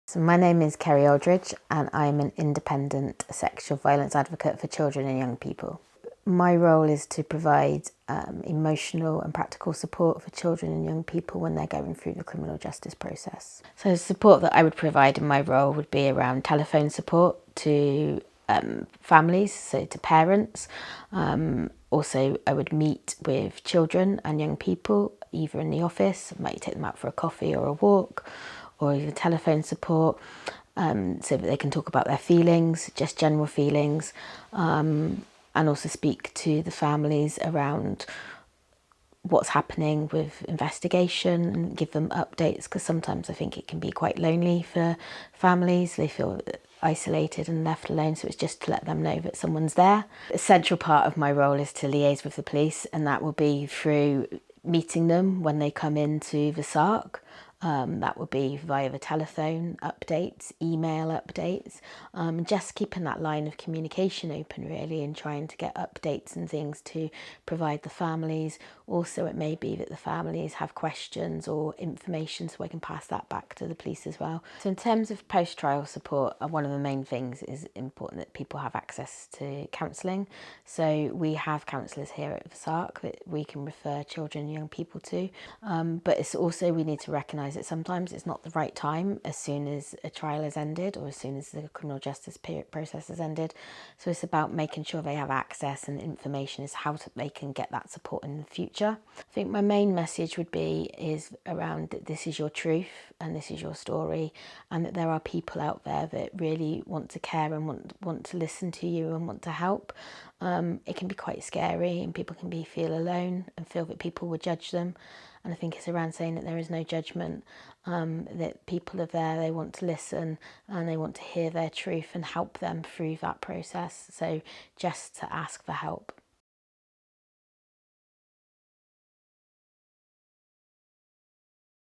So my name is Kerrie Aldridge and I'm an independent sexual violence advocate for children and young people. My role is to provide emotional and practical support for children and young people when they're going through the criminal justice process. So the support that I would provide in my role would be around telephone support to families, so to parents. Also, I would meet with children and young people, either in the office, I might take them out for a coffee or a walk, or even telephone support, so that they can talk about their feelings, just general feelings, and also speak to the families around what's happening with investigation and give them updates, because sometimes I think it can be quite lonely for families. They feel isolated and left alone, so it's just to let them know that someone's there. A central part of my role is to liaise with the police, and that will be through meeting them when they come into the SARC. That would be via the telephone updates, email updates, just keeping that line of communication open really, and trying to get updates and things to provide the families. Also, it may be that the families have questions or information, so I can pass that back to the police as well. So in terms of post-trial support, one of the main things is important that people have access to counselling. So we have counsellors here at the SARC that we can refer children and young people to, but it's also, we need to recognise that sometimes it's not the right time as soon as a trial has ended or as soon as the criminal justice process has ended. So it's about making sure they have access and information as how they can get that support in the future. I think my main message would be is around that this is your truth and this is your story, and that there are people out there that really want to care and want to listen to you and want to help. It can be quite scary and people can feel alone and feel that people will judge them. And I think it's around saying that there is no judgment, that people are there, they want to listen and they want to hear their truth and help them through that process. So just to ask for help.